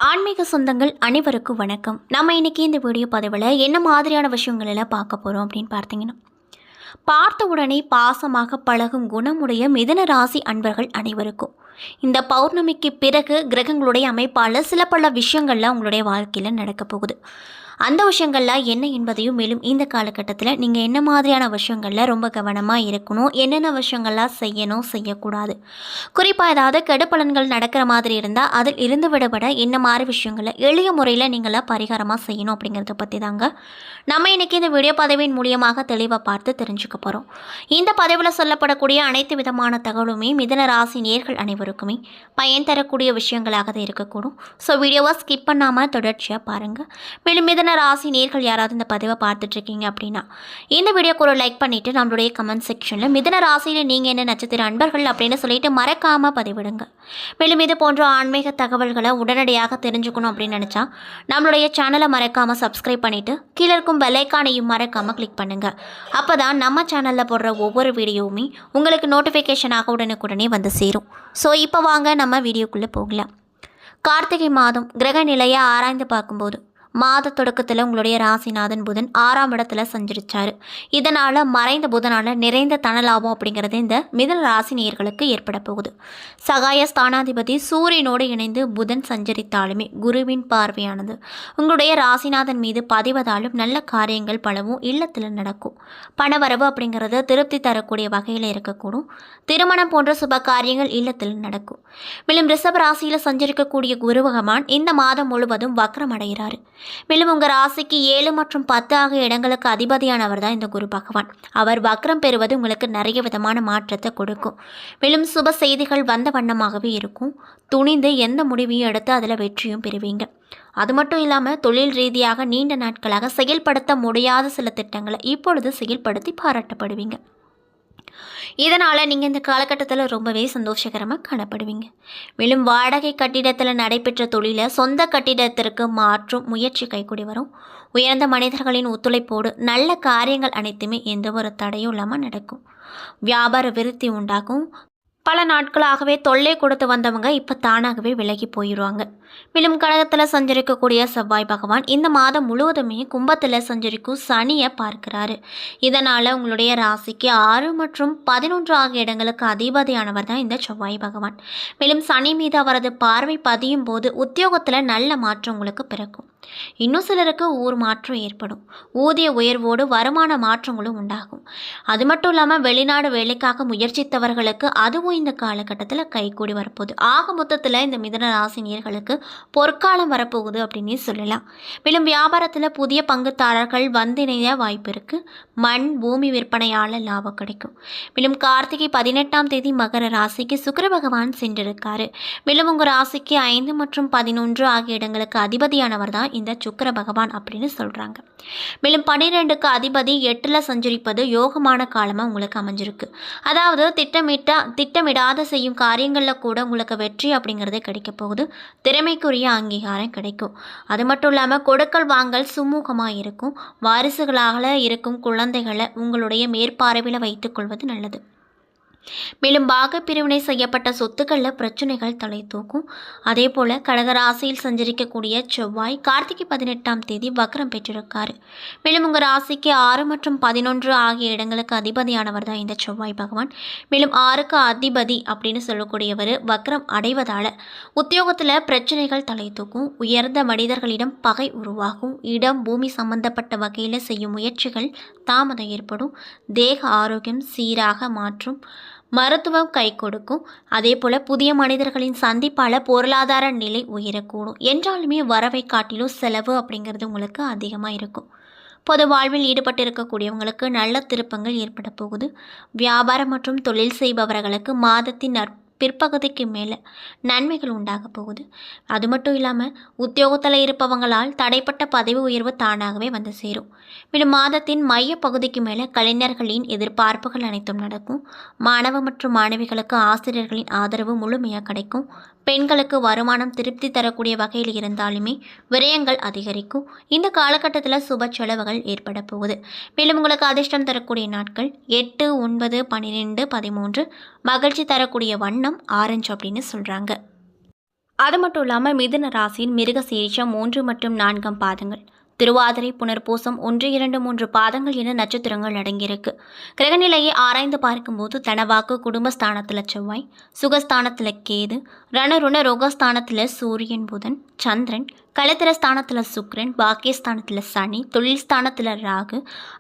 ஆன்மீக சொந்தங்கள் அனைவருக்கும் வணக்கம். நம்ம இன்னைக்கு இந்த வீடியோ பதிவில் என்ன மாதிரியான விஷயங்கள் எல்லாம் பார்க்க போகிறோம் அப்படின்னு பார்த்தீங்கன்னா, பார்த்த உடனே பாசமாக பழகும் குணமுடைய மிதுன ராசி அன்பர்கள் அனைவருக்கும் இந்த பௌர்ணமிக்கு பிறகு கிரகங்களுடைய அமைப்பால் சில பல விஷயங்கள்லாம் உங்களுடைய வாழ்க்கையில் நடக்க போகுது. அந்த விஷயங்கள்லாம் என்ன என்பதையும், மேலும் இந்த காலகட்டத்தில் நீங்கள் என்ன மாதிரியான விஷயங்களில் ரொம்ப கவனமாக இருக்கணும், என்னென்ன விஷயங்கள்லாம் செய்யணும் செய்யக்கூடாது, குறிப்பாக ஏதாவது கெடுபலன்கள் நடக்கிற மாதிரி இருந்தால் அதில் இருந்து விடப்பட என்ன மாதிரி விஷயங்களை எளிய முறையில் நீங்களாம் பரிகாரமாக செய்யணும் அப்படிங்கிறத பற்றி தாங்க நம்ம இன்றைக்கி இந்த வீடியோ பதிவின் மூலியமாக தெளிவாக பார்த்து தெரிஞ்சுக்க போகிறோம். இந்த பதிவில் சொல்லப்படக்கூடிய அனைத்து விதமான தகவலுமே மிதுன ராசி நேர்கள் அனைவருக்குமே பயன் தரக்கூடிய விஷயங்களாக தான் இருக்கக்கூடும். ஸோ வீடியோவை ஸ்கிப் பண்ணாமல் தொடர்ச்சியாக பாருங்கள். மேலும் மிதுன ராசி நேர்கள் யாராவது இந்த பதிவை பார்த்துட்ருக்கீங்க அப்படின்னா இந்த வீடியோக்கு ஒரு லைக் பண்ணிவிட்டு நம்மளுடைய கமெண்ட் செக்ஷனில் மிதுன ராசியில் நீங்கள் என்ன நட்சத்திர அன்பர்கள் அப்படின்னு சொல்லிட்டு மறக்காமல் பதிவிடுங்க. மேலும் இது போன்ற ஆன்மீக தகவல்களை உடனடியாக தெரிஞ்சுக்கணும் அப்படின்னு நினச்சா நம்மளுடைய சேனலை மறக்காமல் சப்ஸ்கிரைப் பண்ணிவிட்டு கீழே இருக்கும் பெல்லைக்கானையும் மறக்காமல் கிளிக் பண்ணுங்கள். அப்போ தான் நம்ம சேனலில் போடுற ஒவ்வொரு வீடியோவுமே உங்களுக்கு நோட்டிஃபிகேஷனாக உடனுக்குடனே வந்து சேரும். ஸோ இப்போ வாங்க நம்ம வீடியோக்குள்ளே போகலாம். கார்த்திகை மாதம் கிரக நிலையை ஆராய்ந்து பார்க்கும்போது மாத தொடக்கத்தில் உங்களுடைய ராசிநாதன் புதன் 6ஆம் இடத்துல சஞ்சரிச்சார். இதனால் மறைந்த புதனால் நிறைந்த தனலாபம் அப்படிங்கிறது இந்த மிதுன ராசி நேயர்களுக்கு ஏற்பட போகுது. சகாய ஸ்தானாதிபதி சூரியனோடு இணைந்து புதன் சஞ்சரித்தாலுமே குருவின் பார்வையானது உங்களுடைய ராசிநாதன் மீது பதிவதாலும் நல்ல காரியங்கள் பலவும் இல்லத்தில் நடக்கும். பணவரவு அப்படிங்கிறது திருப்தி தரக்கூடிய வகையில் இருக்கக்கூடும். திருமணம் போன்ற சுப காரியங்கள் இல்லத்தில் நடக்கும். மேலும் ரிஷப ராசியில் சஞ்சரிக்கக்கூடிய குரு பகவான் இந்த மாதம் முழுவதும் வக்ரம் அடைகிறார். மேலும் உங்கள் ராசிக்கு 7 மற்றும் 10 ஆகிய இடங்களுக்கு அதிபதியானவர் தான் இந்த குரு பகவான். அவர் வக்ரம் பெறுவது உங்களுக்கு நிறைய விதமான மாற்றத்தை கொடுக்கும். மேலும் சுப செய்திகள் வந்த வண்ணமாகவே இருக்கும். துணிந்து எந்த முடிவையும் எடுத்து அதில் வெற்றியும் பெறுவீங்க. அது மட்டும் இல்லாமல் தொழில் ரீதியாக நீண்ட நாட்களாக செயல்படுத்த முடியாத சில திட்டங்களை இப்பொழுது செயல்படுத்தி பாராட்டப்படுவீங்க. இதனால் நீங்கள் இந்த காலகட்டத்தில் ரொம்பவே சந்தோஷகரமாக காணப்படுவீங்க. மேலும் வாடகை கட்டிடத்தில் நடைபெற்ற தொழிலை சொந்த கட்டிடத்திற்கு மாற்றும் முயற்சி கைக்கூடி வரும். உயர்ந்த மனிதர்களின் ஒத்துழைப்போடு நல்ல காரியங்கள் அனைத்துமே எந்த ஒரு தடையும் இல்லாமல் நடக்கும். வியாபார விருத்தி உண்டாகும். பல நாட்களாகவே தொல்லை கொடுத்து வந்தவங்க இப்போ தானாகவே விலகி போயிடுவாங்க. மேலும் கடகத்தில் சஞ்சரிக்கக்கூடிய செவ்வாய் பகவான் இந்த மாதம் முழுவதுமே கும்பத்தில் சஞ்சரிக்கும் சனியை பார்க்கிறாரு. இதனால் உங்களுடைய ராசிக்கு 6 மற்றும் 11 ஆகிய இடங்களுக்கு அதிபதியானவர் தான் இந்த செவ்வாய் பகவான். மேலும் சனி மீது அவரது பார்வை பதியும் போது உத்தியோகத்தில் நல்ல மாற்றம் உங்களுக்கு பிறக்கும். இன்னும் சிலருக்கு ஊர் மாற்றம் ஏற்படும். ஊதிய உயர்வோடு வருமான மாற்றங்களும் உண்டாகும். அது மட்டும் இல்லாமல் வெளிநாடு வேலைக்காக முயற்சித்தவர்களுக்கு அதுவும் இந்த காலகட்டத்தில் கைகூடி வரப்போகுது. ஆக மொத்தத்தில் இந்த மிதுன ராசி நேயர்களுக்கு பொற்காலம் வரப்போகுது அப்படின்னே சொல்லலாம். மேலும் வியாபாரத்தில் புதிய பங்குதாரர்கள் வந்திணைய வாய்ப்பு இருக்குது. மண் பூமி விற்பனையால் லாபம் கிடைக்கும். மேலும் கார்த்திகை 18ஆம் தேதி மகர ராசிக்கு சுக்கிர பகவான் சென்றிருக்காரு. மேலும் உங்கள் ராசிக்கு 5 மற்றும் 11 ஆகிய இடங்களுக்கு அதிபதியானவர் தான் இந்த சுக்கிர பகவான் அப்படின்னு சொல்கிறாங்க. மேலும் 12க்கு அதிபதி 8ல் சஞ்சரிப்பது யோகமான காலமாக உங்களுக்கு அமைஞ்சிருக்கு. அதாவது திட்டமிடாத செய்யும் காரியங்களில் கூட உங்களுக்கு வெற்றி அப்படிங்கிறதே கிடைக்க போகுது. திறமைக்குரிய அங்கீகாரம் கிடைக்கும். அது மட்டும் இல்லாமல் கொடுக்கல் வாங்கல் சுமூகமாக இருக்கும். வாரிசுகளாக இருக்கும் குழந்தைகளை உங்களுடைய மேற்பார்வையில் வைத்துக்கொள்வது நல்லது. மேலும் பாக பிரிவினை செய்யப்பட்ட சொத்துக்களில் பிரச்சனைகள் தலை தூக்கும். அதே போல் கடகராசியில் சஞ்சரிக்கக்கூடிய செவ்வாய் கார்த்திகை 18ஆம் தேதி வக்ரம் பெற்றிருக்காரு. மேலும் உங்கள் ராசிக்கு 6 மற்றும் 11 ஆகிய இடங்களுக்கு அதிபதியானவர் தான் இந்த செவ்வாய் பகவான். மேலும் 6க்கு அதிபதி அப்படின்னு சொல்லக்கூடியவர் வக்ரம் அடைவதால் உத்தியோகத்தில் பிரச்சனைகள் தலை தூக்கும். உயர்ந்த மனிதர்களிடம் பகை உருவாகும். இடம் பூமி சம்பந்தப்பட்ட வகையில் செய்யும் முயற்சிகள் தாமதம் ஏற்படும். தேக ஆரோக்கியம் சீராக மாற்றும். மருத்துவம் கை கொடுக்கும். அதே போல் புதிய மனிதர்களின் சந்திப்பால் பொருளாதார நிலை உயரக்கூடும். என்றாலுமே வரவை காட்டிலும் செலவு அப்படிங்கிறது உங்களுக்கு அதிகமாக இருக்கும். பொது வாழ்வில் ஈடுபட்டு இருக்கக்கூடியவங்களுக்கு நல்ல திருப்பங்கள் ஏற்பட போகுது. வியாபாரம் மற்றும் தொழில் செய்பவர்களுக்கு மாதத்தின் பிற்பகுதிக்கு மேலே நன்மைகள் உண்டாக போகுது. அது மட்டும் இல்லாமல் உத்தியோகத்தில் இருப்பவங்களால் தடைப்பட்ட பதவி உயர்வு தானாகவே வந்து சேரும். மேலும் மாதத்தின் மைய பகுதிக்கு மேலே கலைஞர்களின் எதிர்பார்ப்புகள் அனைத்தும் நடக்கும். மாணவ மற்றும் மாணவிகளுக்கு ஆசிரியர்களின் ஆதரவு முழுமையாக கிடைக்கும். பெண்களுக்கு வருமானம் திருப்தி தரக்கூடிய வகையில் இருந்தாலுமே விரயங்கள் அதிகரிக்கும். இந்த காலகட்டத்தில் சுப செலவுகள் ஏற்பட போகுது. மேலும் உங்களுக்கு அதிர்ஷ்டம் தரக்கூடிய நாட்கள் 8, 9, 12, 13. மகிழ்ச்சி தரக்கூடிய வண்ணம் ஆரஞ்சு அப்படின்னு சொல்கிறாங்க. அது மட்டும் இல்லாமல் மிதுன ராசியின் மிருக சீரிஷம் 3 மற்றும் 4 பாதங்கள், திருவாதிரை, புனர்பூசம் 1, 2, 3 பாதங்கள் என நட்சத்திரங்கள் அடங்கியிருக்கு. கிரகநிலையை ஆராய்ந்து பார்க்கும்போது தனவாக்கு குடும்பஸ்தானத்தில் செவ்வாய், சுகஸ்தானத்தில் கேது, ரணருண ரோகஸ்தானத்தில் சூரியன், புதன், சந்திரன், களத்திர ஸ்தானத்தில் சுக்கிரன், பாக்கியஸ்தானத்தில் சனி, தொழில் ஸ்தானத்தில் ராகு,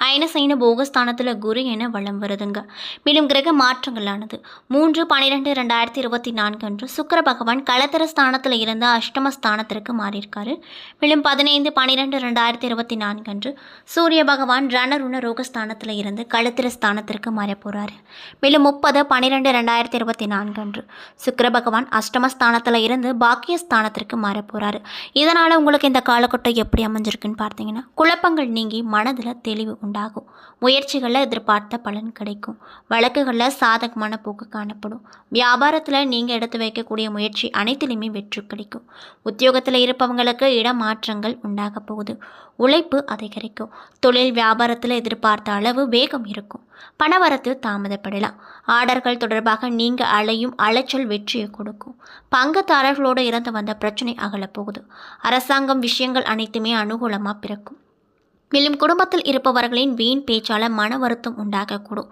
அயனசைன போகஸ்தானத்தில் குரு என வலம் வருதுங்க. மேலும் கிரக மாற்றங்களானது 3/12/2024 அன்று சுக்கிர பகவான் களத்திர ஸ்தானத்தில் இருந்து அஷ்டமஸ்தானத்திற்கு மாறியிருக்காரு. மேலும் 15/12/2024 அன்று சூரிய பகவான் ரணருண ரோகஸ்தானத்தில் இருந்து களத்திர ஸ்தானத்திற்கு மாற போகிறாரு. மேலும் 30/12/2024 அன்று சுக்கிர பகவான் அஷ்டமஸ்தானத்தில் இருந்து பாக்கியஸ்தானத்திற்கு மாற போகிறாரு. இதனால் உங்களுக்கு இந்த காலகட்டம் எப்படி அமைஞ்சிருக்குன்னு பார்த்தீங்கன்னா, குழப்பங்கள் நீங்கி மனதில் தெளிவு உண்டாகும், முயற்சிகளில் எதிர்பார்த்த பலன் கிடைக்கும், வழக்குகளில் சாதகமான போக்கு காணப்படும், வியாபாரத்தில் நீங்கள் எடுத்து வைக்கக்கூடிய முயற்சி அனைத்திலுமே வெற்றி கிடைக்கும், உத்தியோகத்தில் இருப்பவங்களுக்கு இடமாற்றங்கள் உண்டாக போகுது, உழைப்பு அதிகரிக்கும், தொழில் வியாபாரத்தில் எதிர்பார்த்த அளவு வேகம் இருக்கும், பணவரத்து தாமதப்படலாம், ஆர்டர்கள் தொடர்பாக நீங்கள் அலையும் அலைச்சல் வெற்றியை கொடுக்கும், பங்குதாரர்களோடு இருந்து வந்த பிரச்சனை அகலப்போகுது, அரசாங்கம் விஷயங்கள் அனைத்துமே அனுகூலமாக பிறக்கும். மேலும் குடும்பத்தில் இருப்பவர்களின் வீண் பேச்சால் மன வருத்தம் உண்டாகக்கூடும்.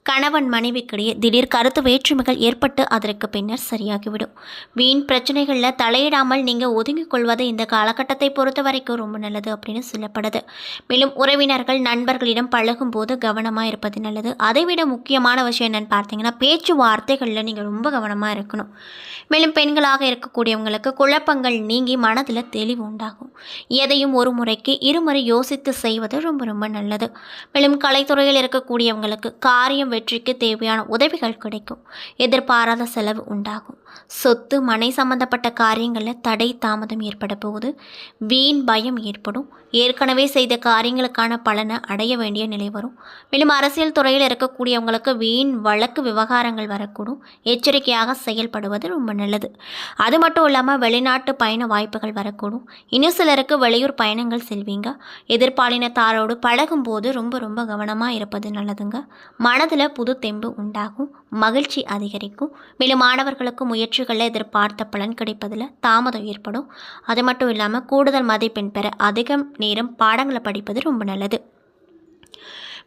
கணவன் மனைவிக்கிடையே திடீர் கருத்து வேற்றுமைகள் ஏற்பட்டு அதற்கு பின்னர் சரியாகிவிடும். வீண் பிரச்சனைகளில் தலையிடாமல் நீங்கள் ஒதுங்கிக் கொள்வது இந்த காலகட்டத்தை பொறுத்த வரைக்கும் ரொம்ப நல்லது அப்படின்னு சொல்லப்படுது. மேலும் உறவினர்கள் நண்பர்களிடம் பழகும் போது கவனமாக இருப்பது நல்லது. அதைவிட முக்கியமான விஷயம் என்னென்னு பார்த்தீங்கன்னா, பேச்சுவார்த்தைகளில் நீங்கள் ரொம்ப கவனமாக இருக்கணும். மேலும் பெண்களாக இருக்கக்கூடியவங்களுக்கு குழப்பங்கள் நீங்கி மனதில் தெளிவு உண்டாகும். எதையும் ஒரு முறைக்கு இருமுறை யோசித்து செய்வது ரொம்ப ரொம்ப நல்லது. மேலும் கலைத்துறையில் இருக்கக்கூடியவங்களுக்கு காரியம் வெற்றிக்கு தேவையான உதவிகள் கிடைக்கும். எதிர்பாராத செலவு உண்டாகும். சொத்து மனை சம்பந்தப்பட்ட காரியங்களில் தடை தாமதம் ஏற்பட போகுது. வீண் பயம் ஏற்படும். ஏற்கனவே செய்த காரியங்களுக்கான பலனை அடைய வேண்டிய நிலை வரும். மேலும் அரசியல் துறையில் இருக்கக்கூடியவங்களுக்கு வீண் வழக்கு விவகாரங்கள் வரக்கூடும். எச்சரிக்கையாக செயல்படுவது ரொம்ப நல்லது. அது மட்டும் இல்லாமல் வெளிநாட்டு பயண வாய்ப்புகள் வரக்கூடும். இன்னும் சிலருக்கு வெளியூர் பயணங்கள் செல்வீங்க. எதிர்பாலினத்தாரோடு பழகும்போது ரொம்ப ரொம்ப கவனமாக இருப்பது நல்லதுங்க. மனதில் புது தெம்பு உண்டாகும், மகிழ்ச்சி அதிகரிக்கும். மேலும் மாணவர்களுக்கு முயற்சிகளில் எதிர்பார்த்த பலன் கிடைப்பதில் தாமதம் ஏற்படும். அது மட்டும் இல்லாமல் கூடுதல் மதிப்பெண் பெற அதிக நேரம் பாடங்களை படிப்பது ரொம்ப நல்லது.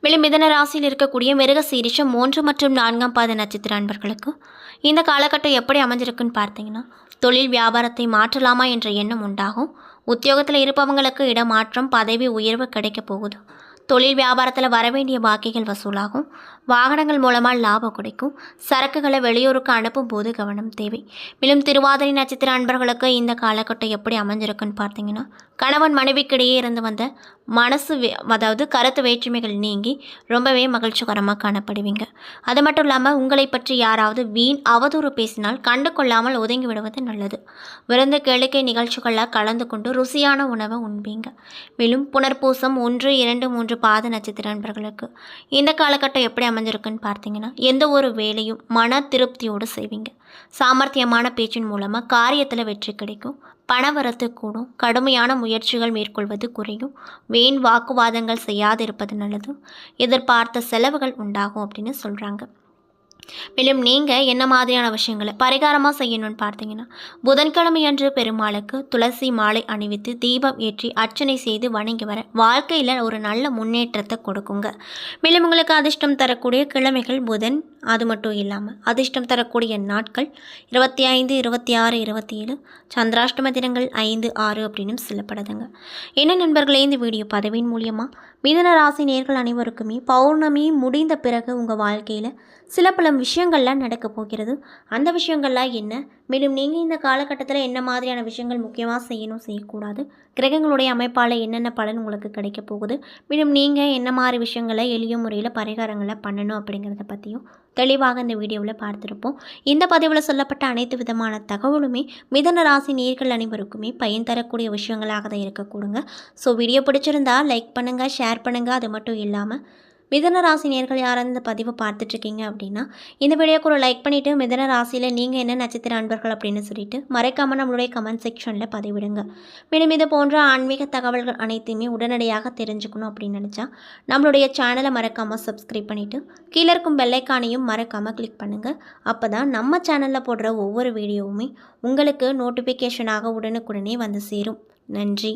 மேலும் மிதுன ராசியில் இருக்கக்கூடிய மிருக சீரிஷம் 3 மற்றும் 4 பாத நட்சத்திர அன்பர்களுக்கு இந்த காலகட்டம் எப்படி அமைஞ்சிருக்குன்னு பார்த்தீங்கன்னா, தொழில் வியாபாரத்தை மாற்றலாமா என்ற எண்ணம் உண்டாகும். உத்தியோகத்தில் இருப்பவங்களுக்கு இடமாற்றம், பதவி உயர்வு கிடைக்க போகுது. தொழில் வியாபாரத்தில் வரவேண்டிய பாக்கிகள் வசூலாகும். வாகனங்கள் மூலமாக லாபம் கிடைக்கும். சரக்குகளை வெளியூருக்கு அனுப்பும் போது கவனம் தேவை. மேலும் திருவாதிரை நட்சத்திர அன்பர்களுக்கு இந்த காலகட்டம் எப்படி அமைஞ்சிருக்குன்னு பார்த்தீங்கன்னா, கணவன் மனைவிக்கிடையே இருந்து வந்த அதாவது கருத்து வேற்றுமைகள் நீங்கி ரொம்பவே மகிழ்ச்சிகரமாக காணப்படுவீங்க. அது மட்டும் இல்லாமல் உங்களை பற்றி யாராவது வீண் அவதூறு பேசினால் கண்டு கொள்ளாமல் ஒதுங்கி விடுவது நல்லது. விருந்து கேளிக்கை நிகழ்ச்சிகளில் கலந்து கொண்டு ருசியான உணவை உண்பீங்க. மேலும் புனர்பூசம் 1, 2, 3 பாத நட்சத்திர அன்பர்களுக்கு இந்த காலகட்டம் எப்படி அமைஞ்சிருக்குன்னு பார்த்தீங்கன்னா, எந்த ஒரு வேலையும் மன திருப்தியோடு செய்வீங்க. சாமர்த்தியமான பேச்சின் மூலமாக காரியத்தில் வெற்றி கிடைக்கும். பணவரத்து கூடும். கடுமையான முயற்சிகள் மேற்கொள்வது குறையும். வீண் வாக்குவாதங்கள் செய்யாதிருப்பது நல்லது. எதிர்பார்த்த செலவுகள் உண்டாகும் அப்படின்னு சொல்கிறாங்க. மேலும் நீங்கள் என்ன மாதிரியான விஷயங்களை பரிகாரமாக செய்யணும்னு பார்த்தீங்கன்னா, புதன்கிழமை அன்று பெருமாளுக்கு துளசி மாலை அணிவித்து தீபம் ஏற்றி அர்ச்சனை செய்து வணங்கி வர வாழ்க்கையில் ஒரு நல்ல முன்னேற்றத்தை கொடுக்குங்க. மேலும் உங்களுக்கு அதிர்ஷ்டம் தரக்கூடிய கிழமைகள் புதன். அது மட்டும் இல்லாமல் அதிர்ஷ்டம் தரக்கூடிய நாட்கள் 25, 26, 27. சந்திராஷ்டம தினங்கள் 5, 6 அப்படின்னு சொல்லப்படுதுங்க. என்ன நண்பர்களே, இந்த வீடியோ பதவியின் மூலியமாக மிதுன ராசி நேர்கள் அனைவருக்குமே பௌர்ணமி முடிந்த பிறகு உங்கள் வாழ்க்கையில் சில பல விஷயங்கள்லாம் நடக்க போகிறது. அந்த விஷயங்கள்லாம் என்ன, மேலும் நீங்கள் இந்த காலகட்டத்தில் என்ன மாதிரியான விஷயங்கள் முக்கியமாக செய்யணும், செய்யக்கூடாது, கிரகங்களுடைய அமைப்பால் என்னென்ன பலன் உங்களுக்கு கிடைக்க போகுது, மேலும் நீங்கள் என்ன மாதிரி விஷயங்களை எளிய முறையில் பரிகாரங்களை பண்ணணும் அப்படிங்கிறத பற்றியும் தெளிவாக இந்த வீடியோவில் பார்த்துருப்போம். இந்த பதிவில் சொல்லப்பட்ட அனைத்து விதமான தகவலுமே மிதுன ராசி நேர்கள் அனைவருக்குமே பயன் தரக்கூடிய விஷயங்களாக தான் இருக்கக்கூடுங்க. ஸோ வீடியோ பிடிச்சிருந்தா லைக் பண்ணுங்கள், ஷேர் பண்ணுங்கள். அது மட்டும் இல்லாமல் மிதுன ராசி நேயர்கள் யாராவது இந்த பதிவை பார்த்துட்ருக்கீங்க அப்படின்னா இந்த வீடியோக்கு ஒரு லைக் பண்ணிவிட்டு மிதுன ராசியில் நீங்கள் என்ன நட்சத்திர அன்பர்கள் அப்படின்னு சொல்லிட்டு மறைக்காமல் நம்மளுடைய கமெண்ட் செக்ஷனில் பதிவிடுங்க. மேலும் இது போன்ற ஆன்மீக தகவல்கள் அனைத்தையுமே உடனடியாக தெரிஞ்சுக்கணும் அப்படின்னு நினச்சா நம்மளுடைய சேனலை மறக்காமல் சப்ஸ்கிரைப் பண்ணிவிட்டு கீழே இருக்கும் பெல்லைக்கானையும் மறக்காமல் கிளிக் பண்ணுங்கள். அப்போ தான் நம்ம சேனலில் போடுற ஒவ்வொரு வீடியோவுமே உங்களுக்கு நோட்டிஃபிகேஷனாக உடனுக்குடனே வந்து சேரும். நன்றி.